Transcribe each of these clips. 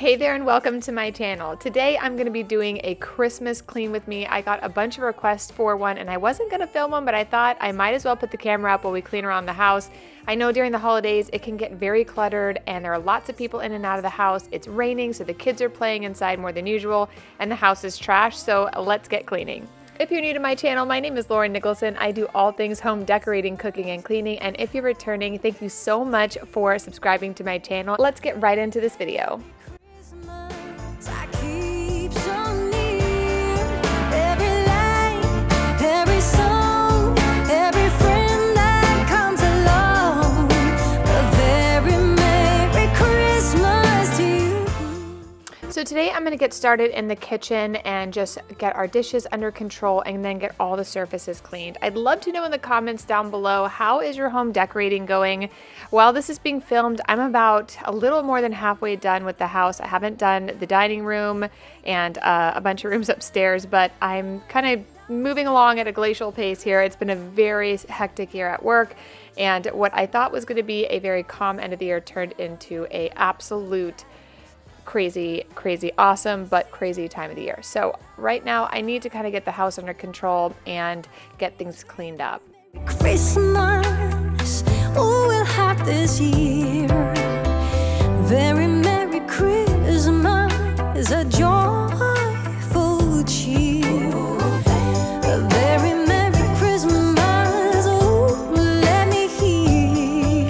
Hey there and welcome to my channel. Today I'm going to be doing a Christmas clean with me. I got a bunch of requests for one and I wasn't going to film them, but I thought I might as well put the camera up while we clean around the house. I know during the holidays it can get very cluttered and there are lots of people in and out of the house. It's raining, so the kids are playing inside more than usual and the house is trash, so let's get cleaning. If you're new to my channel, my name is Nicholsen. I do all things home decorating, cooking, and cleaning, and if you're returning, thank you so much for subscribing to my channel. Let's get right into this video. So today I'm going to get started in the kitchen and just get our dishes under control and then get all the surfaces cleaned. I'd love to know in the comments down below, how is your home decorating going? While this is being filmed, I'm about a little more than halfway done with the house. I haven't done the dining room and a bunch of rooms upstairs, but I'm kind of moving along at a glacial pace here. It's been a very hectic year at work, and what I thought was going to be a very calm end of the year turned into a absolute crazy awesome but crazy time of the year. So right now I need to kind of get the house under control and get things cleaned up. Christmas we'll have this year. Very Merry Christmas, a joyful cheer. A very Merry Christmas, oh, let me hear.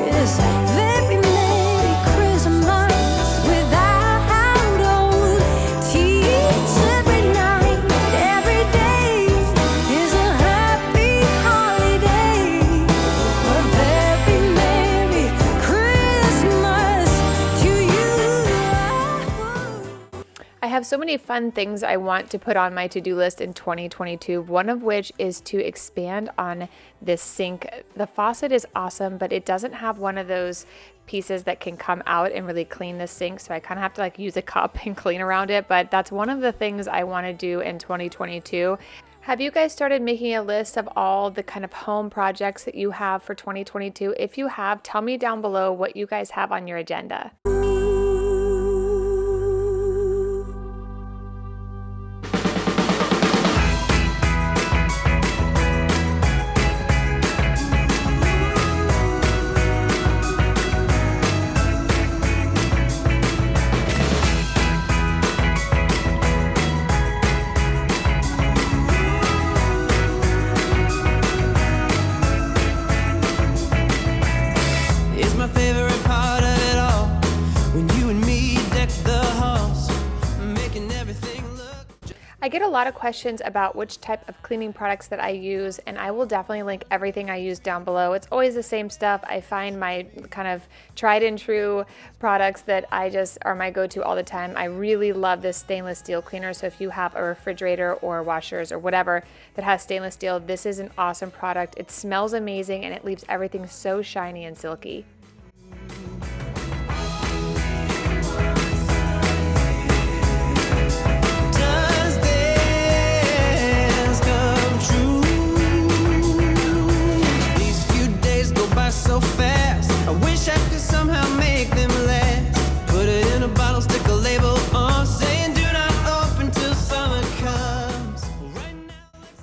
Yes, very Merry Christmas. I have so many fun things I want to put on my to-do list in 2022, one of which is to expand on this sink. The faucet is awesome, but it doesn't have one of those pieces that can come out and really clean the sink, so I kind of have to like use a cup and clean around it, but that's one of the things I want to do in 2022. Have you guys started making a list of all the kind of home projects that you have for 2022? If you have, tell me down below what you guys have on your agenda. I get a lot of questions about which type of cleaning products that I use, and I will definitely link everything I use down below. It's always the same stuff. I find my kind of tried and true products that I just are my go-to all the time. I really love this stainless steel cleaner, so if you have a refrigerator or washers or whatever that has stainless steel, this is an awesome product. It smells amazing and it leaves everything so shiny and silky. So fast, I wish I could somehow make them last. Put it in a bottle, stick a label on, saying do not open till summer comes. Right now.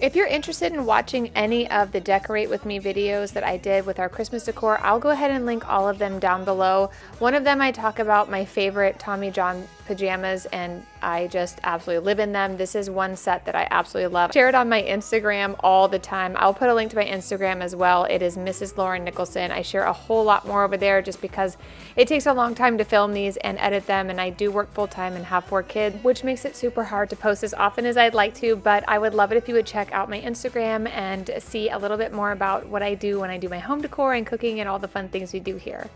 If you're interested in watching any of the Decorate With Me videos that I did with our Christmas decor, I'll go ahead and link all of them down below. One of them I talk about my favorite Tommy John pajamas, and I just absolutely live in them. This is one set that I absolutely love. Share it on my Instagram all the time. I'll put a link to my Instagram as well. It is Mrs. Lauren Nicholson. I share a whole lot more over there just because it takes a long time to film these and edit them, and I do work full-time and have 4 kids, which makes it super hard to post as often as I'd like to, but I would love it if you would check out my Instagram and see a little bit more about what I do when I do my home decor and cooking and all the fun things we do here.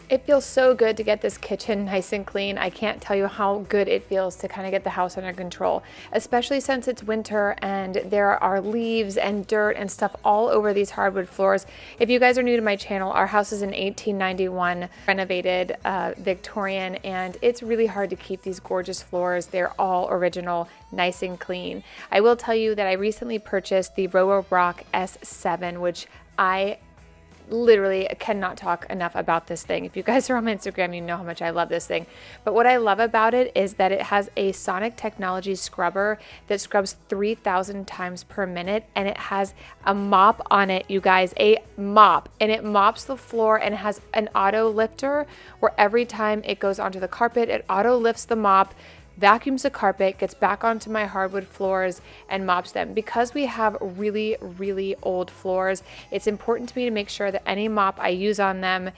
If Feels so good to get this kitchen nice and clean. I can't tell you how good it feels to kind of get the house under control, especially since it's winter and there are leaves and dirt and stuff all over these hardwood floors. If you guys are new to my channel, our house is an 1891 renovated Victorian, and it's really hard to keep these gorgeous floors. They're all original, nice and clean. I will tell you that I recently purchased the Roborock S7, which I literally cannot talk enough about this thing. If you guys are on my Instagram, you know how much I love this thing. But what I love about it is that it has a Sonic Technology scrubber that scrubs 3,000 times per minute, and it has a mop on it, you guys, a mop, and it mops the floor, and it has an auto lifter where every time it goes onto the carpet, it auto lifts the mop, vacuums the carpet, gets back onto my hardwood floors, and mops them. Because we have really, really old floors, it's important to me to make sure that any mop I use on them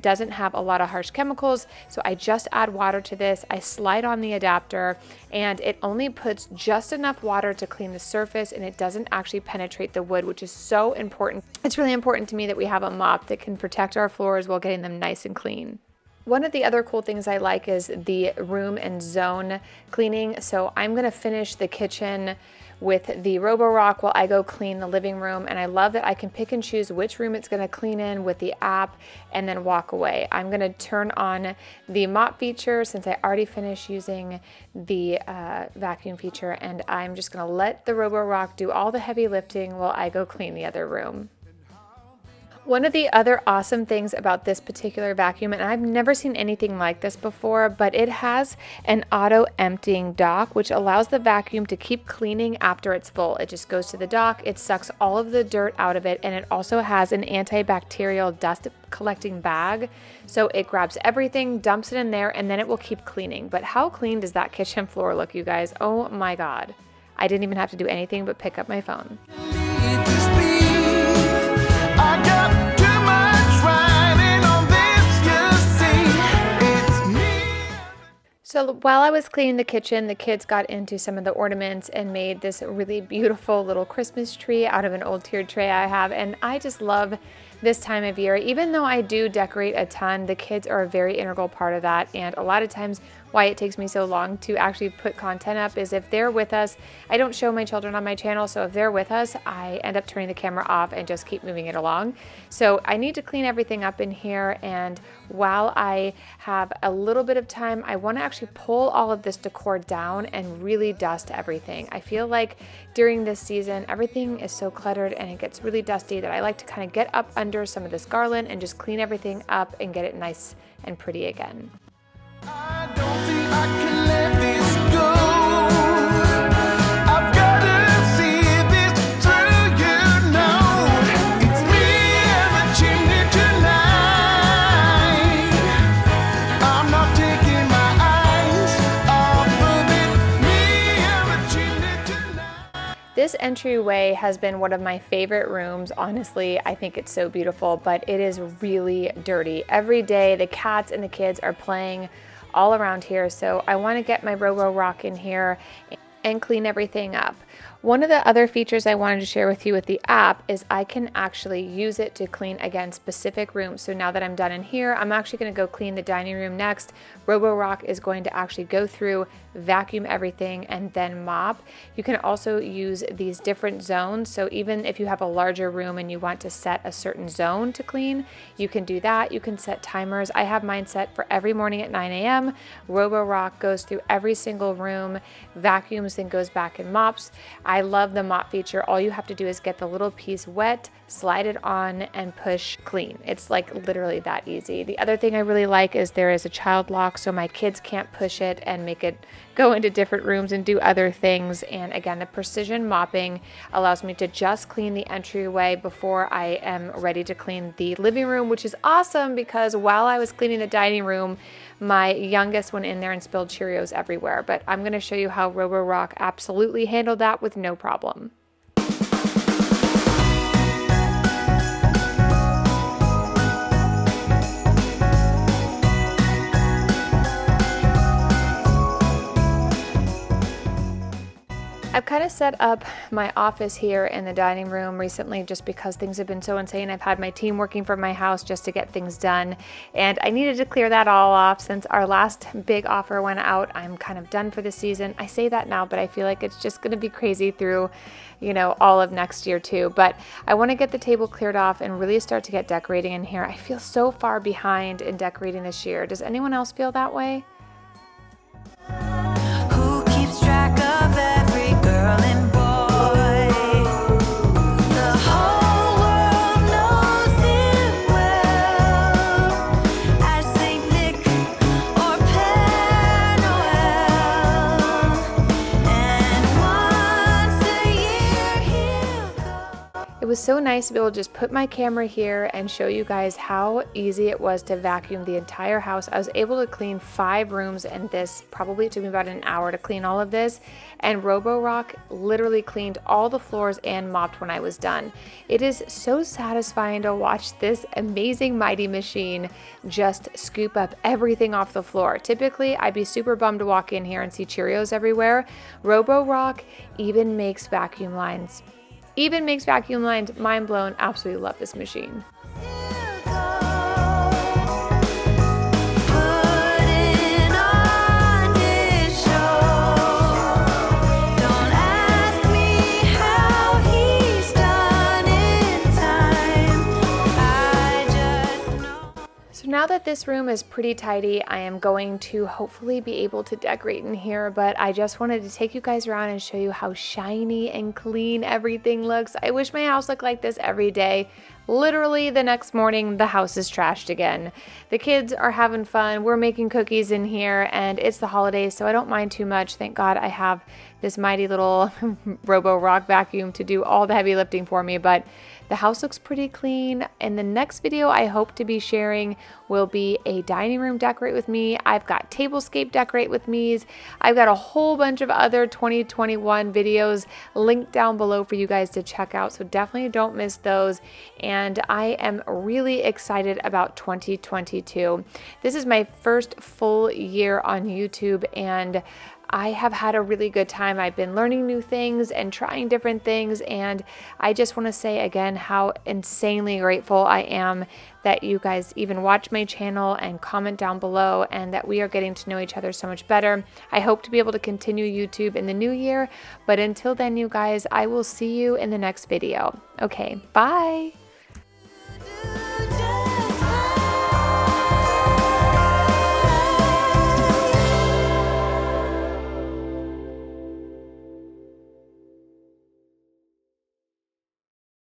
doesn't have a lot of harsh chemicals. So I just add water to this, I slide on the adapter, and it only puts just enough water to clean the surface, and it doesn't actually penetrate the wood, which is so important. It's really important to me that we have a mop that can protect our floors while getting them nice and clean. One of the other cool things I like is the room and zone cleaning. So I'm going to finish the kitchen with the Roborock while I go clean the living room. And I love that I can pick and choose which room it's going to clean in with the app and then walk away. I'm going to turn on the mop feature since I already finished using the vacuum feature. And I'm just going to let the Roborock do all the heavy lifting while I go clean the other room. One of the other awesome things about this particular vacuum, and I've never seen anything like this before, but it has an auto emptying dock, which allows the vacuum to keep cleaning after it's full. It just goes to the dock, it sucks all of the dirt out of it, and it also has an antibacterial dust collecting bag. So it grabs everything, dumps it in there, and then it will keep cleaning. But how clean does that kitchen floor look, you guys? Oh my God. I didn't even have to do anything but pick up my phone. So while I was cleaning the kitchen, the kids got into some of the ornaments and made this really beautiful little Christmas tree out of an old tiered tray I have. And I just love this time of year. Even though I do decorate a ton, the kids are a very integral part of that. And a lot of times why it takes me so long to actually put content up is if they're with us. I don't show my children on my channel, so if they're with us, I end up turning the camera off and just keep moving it along. So I need to clean everything up in here, and while I have a little bit of time, I want to actually pull all of this decor down and really dust everything. I feel like during this season, everything is so cluttered and it gets really dusty that I like to kind of get up under some of this garland and just clean everything up and get it nice and pretty again. I don't think I can let this go. I've gotta see this through, you know. It's me and the chimney tonight. I'm not taking my eyes off of it. Me and the chimney tonight. This entryway has been one of my favorite rooms. Honestly, I think it's so beautiful, but it is really dirty. Every day, the cats and the kids are playing all around here, so I want to get my Roborock in here and clean everything up. One of the other features I wanted to share with you with the app is I can actually use it to clean, again, specific rooms. So now that I'm done in here, I'm actually going to go clean the dining room next. Roborock is going to actually go through, vacuum everything, and then mop. You can also use these different zones. So even if you have a larger room and you want to set a certain zone to clean, you can do that. You can set timers. I have mine set for every morning at 9 a.m. Roborock goes through every single room, vacuums, then goes back and mops. I love the mop feature. All you have to do is get the little piece wet, slide it on, and push clean. It's like literally that easy. The other thing I really like is there is a child lock, so my kids can't push it and make it go into different rooms and do other things. And again, the precision mopping allows me to just clean the entryway before I am ready to clean the living room, which is awesome because while I was cleaning the dining room, my youngest went in there and spilled Cheerios everywhere. But I'm going to show you how Roborock absolutely handled that with no problem. I've kind of set up my office here in the dining room recently just because things have been so insane. I've had my team working from my house just to get things done, and I needed to clear that all off since our last big offer went out. I'm kind of done for the season. I say that now, but I feel like it's just going to be crazy through, all of next year too. But I want to get the table cleared off and really start to get decorating in here. I feel so far behind in decorating this year. Does anyone else feel that way? Who keeps track of every girl and boy? The whole world knows him well as Saint Nick or Père Noël. And once a year he'll go. It was so nice to be able to just put my camera here and show you guys how easy it was to vacuum the entire house. I was able to clean 5 rooms, and this probably took me about an hour to clean all of this. And Roborock literally cleaned all the floors and mopped when I was done. It is so satisfying to watch this amazing mighty machine just scoop up everything off the floor. Typically, I'd be super bummed to walk in here and see Cheerios everywhere. Roborock even makes vacuum lines. Mind blown. Absolutely love this machine. So now that this room is pretty tidy, I am going to hopefully be able to decorate in here, but I just wanted to take you guys around and show you how shiny and clean everything looks. I wish my house looked like this every day. Literally the next morning, the house is trashed again. The kids are having fun. We're making cookies in here, and it's the holidays, so I don't mind too much. Thank God I have this mighty little Roborock vacuum to do all the heavy lifting for me, but the house looks pretty clean. In the next video I hope to be sharing will be a dining room decorate with me. I've got tablescape decorate with me's. I've got a whole bunch of other 2021 videos linked down below for you guys to check out, so definitely don't miss those. And I am really excited about 2022. This is my first full year on YouTube, and I have had a really good time. I've been learning new things and trying different things, and I just want to say again how insanely grateful I am that you guys even watch my channel and comment down below, and that we are getting to know each other so much better. I hope to be able to continue YouTube in the new year, but until then, you guys, I will see you in the next video. Okay, bye!